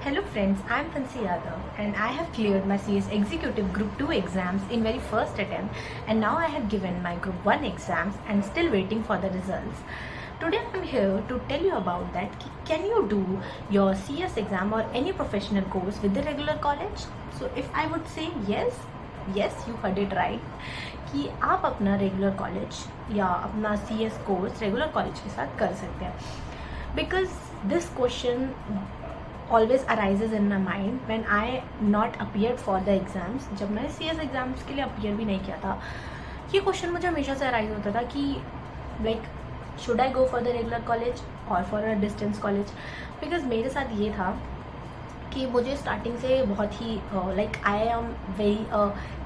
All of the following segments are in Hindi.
Hello friends, I am Tansi Yadav and I have cleared my CS Executive Group 2 exams in very first attempt, and now I have given my Group 1 exams and still waiting for the results. Today I am here to tell you about that. Can you do your CS exam or any professional course with the regular college? So if I would say yes, you heard it right कि आप अपना रेगुलर कॉलेज या अपना CS कोर्स रेगुलर कॉलेज के साथ कर सकते हैं. Because this question always arises in my mind when I not appeared for the exams. जब मैं CS एग्ज़ाम्स के लिए अपीयर भी नहीं किया था, ये क्वेश्चन मुझे हमेशा से अराइज होता था कि like should I go for the regular college और for a distance college. Because मेरे साथ ये था कि मुझे स्टार्टिंग से बहुत ही like I am very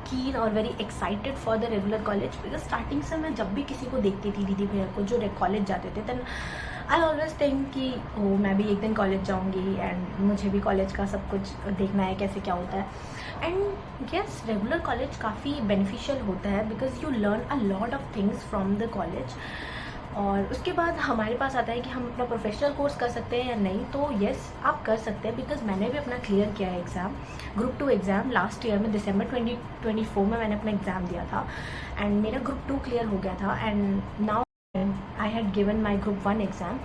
keen और very excited for the regular college. Because starting से मैं जब भी किसी को देखती थी, दीदी भैया को जो कॉलेज जाते थे, देन आई ऑलवेज थिंक कि ओ मैं भी एक दिन कॉलेज जाऊंगी एंड मुझे भी कॉलेज का सब कुछ देखना है, कैसे क्या होता है. एंड येस, रेगुलर कॉलेज काफ़ी बेनिफिशियल होता है because you learn a lot of things from the college. और उसके बाद हमारे पास आता है कि हम अपना प्रोफेशनल कोर्स कर सकते हैं या नहीं. तो येस, आप कर सकते हैं बिकॉज मैंने भी अपना क्लियर किया है exam, group 2 exam. Last year में दिसंबर 2024 में मैंने अपना एग्ज़ाम दिया था एंड मेरा ग्रुप 2 क्लियर हो गया था. And now I had given my group 1 exam.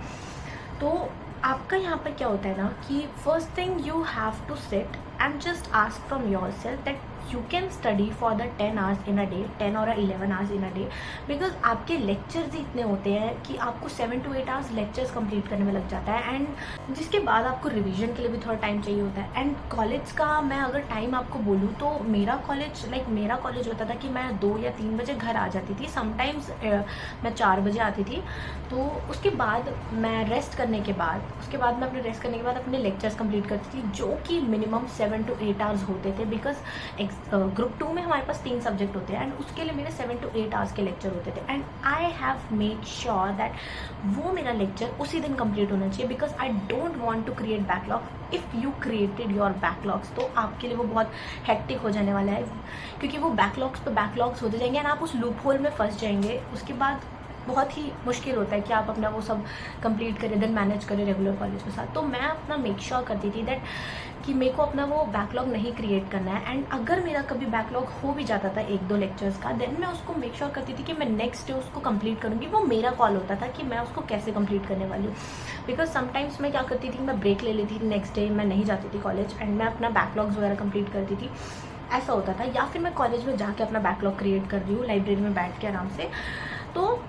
तो आपका यहाँ पर क्या होता है ना कि first thing you have to sit and just ask from yourself that you can study for the 10 hours in a day, 10 or 11 hours in a day. Because आपके लेक्चर्स ही इतने होते हैं कि आपको 7 to 8 hours लेक्चर्स कंप्लीट करने में लग जाता है. एंड जिसके बाद आपको रिवीजन के लिए भी थोड़ा टाइम चाहिए होता है. एंड कॉलेज का मैं अगर टाइम आपको बोलूँ तो मेरा कॉलेज होता था कि मैं 2 या 3 बजे घर आ जाती थी. समटाइम्स मैं 4 बजे आती थी. तो उसके बाद मैं रेस्ट करने के बाद मैं अपने लेक्चर्स कंप्लीट करती थी, जो कि मिनिमम 7 to 8 hours होते थे. बिकॉज ग्रुप 2 में हमारे पास 3 सब्जेक्ट होते हैं एंड उसके लिए मेरे 7 to 8 hours के लेक्चर होते थे. And I have made sure that वो मेरा लेक्चर उसी दिन कंप्लीट होना चाहिए because I don't want to create backlog. If you created your backlogs तो आपके लिए वो बहुत हेक्टिक हो जाने वाला है, क्योंकि वो बैकलॉग्स होते जाएंगे एंड आप उस लूप होल में फंस जाएंगे. उसके बाद बहुत ही मुश्किल होता है कि आप अपना वो सब कंप्लीट करें, देन मैनेज करें रेगुलर कॉलेज के साथ. तो मैं अपना मेक श्योर करती थी दैट कि मेरे को अपना वो बैकलॉग नहीं क्रिएट करना है. एंड अगर मेरा कभी बैकलॉग हो भी जाता था 1-2 लेक्चर्स का, देन मैं उसको मेक श्योर करती थी कि मैं नेक्स्ट डे उसको कंप्लीट करूँगी. वो मेरा कॉल होता था कि मैं उसको कैसे कंप्लीट करने वाली हूँ. बिकॉज समटाइम्स मैं क्या करती थी, मैं ब्रेक ले लेती थी, नेक्स्ट डे मैं नहीं जाती थी कॉलेज एंड मैं अपना बैकलॉग्स वगैरह कंप्लीट करती थी. ऐसा होता था. या फिर मैं कॉलेज में जाके अपना बैकलॉग क्रिएट कर रही हूँ लाइब्रेरी में बैठ के आराम से. तो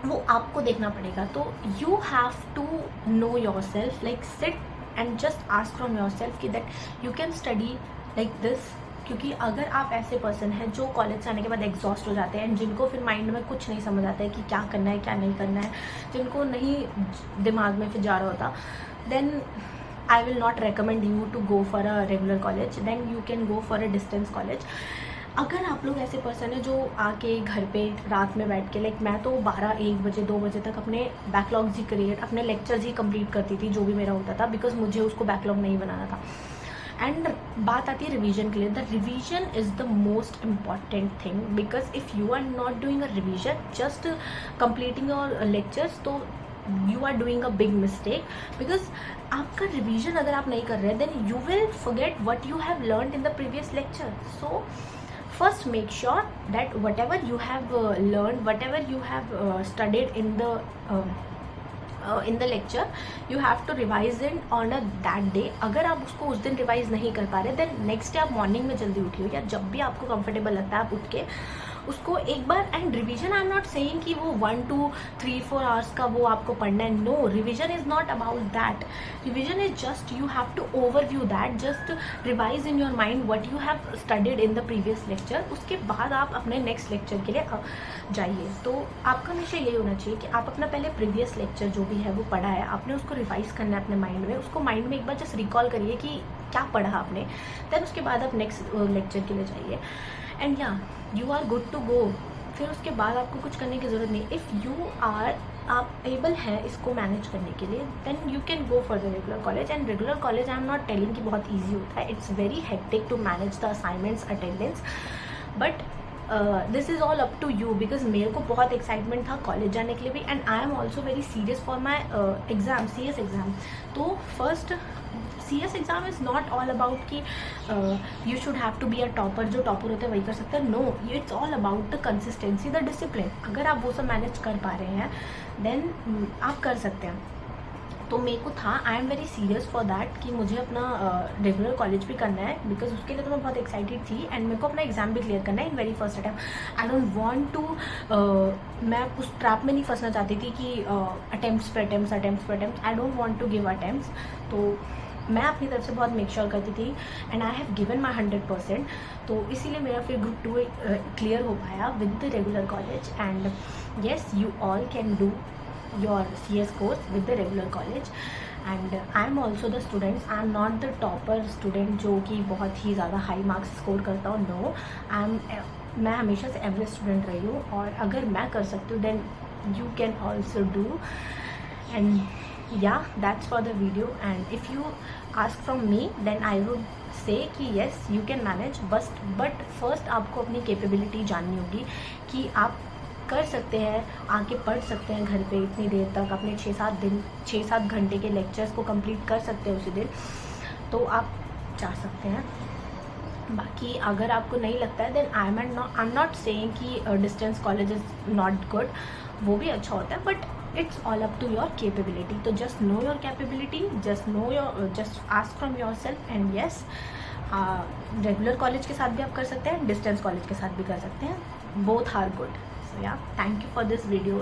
वो आपको देखना पड़ेगा. तो you have to know yourself, like sit and just ask from yourself कि that you can study like this. क्योंकि अगर आप ऐसे पर्सन हैं जो कॉलेज से आने के बाद एग्जॉस्ट हो जाते हैं, जिनको फिर माइंड में कुछ नहीं समझ आता है कि क्या करना है क्या नहीं करना है, जिनको नहीं दिमाग में फिर जा रहा होता, then I will not recommend you to go for a regular college. Then you can go for a distance college. अगर आप लोग ऐसे पर्सन है जो आके घर पे रात में बैठ के, लाइक मैं तो 12-1 बजे 2 बजे तक अपने बैकलॉग्स ही क्रिएट, अपने लेक्चर्स ही कंप्लीट करती थी जो भी मेरा होता था, बिकॉज मुझे उसको बैकलॉग नहीं बनाना था. एंड बात आती है रिवीजन के लिए. The revision is the most important thing because if you are not doing a revision, just completing your lectures, तो you are doing a big mistake. Because आपका रिवीजन अगर आप नहीं कर रहे then you will forget what you have learned in the previous lecture. So first make sure that whatever you have learned, whatever you have studied in the lecture, you have to revise it on that day. अगर आप उसको उस दिन रिवाइज नहीं कर पा रहे, then next day आप मॉर्निंग में जल्दी उठिए या जब भी आपको कंफर्टेबल लगता है आप उठ के उसको एक बार. And revision I am not saying कि वो 1 2 3 4 आवर्स का वो आपको पढ़ना है. No, revision is not about that. Revision is just you have to overview that, just revise in your mind what you have studied in the previous lecture. उसके बाद आप अपने नेक्स्ट लेक्चर के लिए जाइए. तो आपका हमेशा यही होना चाहिए कि आप अपना पहले प्रीवियस लेक्चर जो भी है वो पढ़ा है, आपने उसको रिवाइज करना है अपने माइंड में. उसको माइंड में एक बार जस्ट रिकॉल करिए कि क्या पढ़ा आपने. देन उसके बाद आप नेक्स्ट लेक्चर के लिए जाइए एंड या you are good to go. फिर उसके बाद आपको कुछ करने की ज़रूरत नहीं. इफ़ यू आर आप एबल है इसको मैनेज करने के लिए, then you can go for the regular college. And regular college I am not telling कि बहुत ईजी होता है. It's very hectic to manage the assignments, attendance, but this is all up to you. Because मेरे को बहुत एक्साइटमेंट था कॉलेज जाने के लिए भी and I am also very serious for my exam, CS exam. तो first CS exam is not all about कि you should have to be a topper, जो टॉपर होते हैं वही कर सकते हैं. No, it's all about the consistency, the discipline. अगर आप वो सब मैनेज कर पा रहे हैं देन आप कर सकते हैं. तो मेरे को था, आई am very serious for that कि मुझे अपना रेगुलर कॉलेज भी करना है, बिकॉज उसके लिए तो मैं बहुत एक्साइटेड थी. एंड मेरे को अपना एग्जाम भी क्लियर करना है in very first attempt. I don't want to, मैं उस ट्रैप में नहीं फंसना चाहती थी कि अटैम्प्ट्स पे attempts. I don't want to give attempts. तो मैं अपनी तरफ से बहुत मेक श्योर करती थी and I have given my 100%. तो इसीलिए मेरा फिर ग्रुप 2 क्लियर हो पाया with the regular college. And yes, you all can do your CS course with the regular college. And I am also the students, I am not the topper student जो कि बहुत ही ज़्यादा हाई मार्क्स स्कोर करता हूँ. नो, मैं हमेशा से एवरेज स्टूडेंट रही हूँ, और अगर मैं कर सकती हूँ then you can also do. And yeah that's for the video. And if you ask from me then I would say कि yes you can manage, but first आपको अपनी कैपेबिलिटी जाननी होगी कि आप कर सकते हैं, आके पढ़ सकते हैं घर पे इतनी देर तक, अपने 6-7 घंटे के लेक्चर्स को कंप्लीट कर सकते हैं उसी दिन, तो आप जा सकते हैं. बाकी अगर आपको नहीं लगता है then I am not saying कि distance college is not good, वो भी अच्छा होता है, but it's all up to your capability. तो just know your capability, just ask from yourself. And yes, regular college के साथ भी आप कर सकते हैं, डिस्टेंस कॉलेज के साथ भी कर सकते हैं. Both are good. So yeah, thank you for this video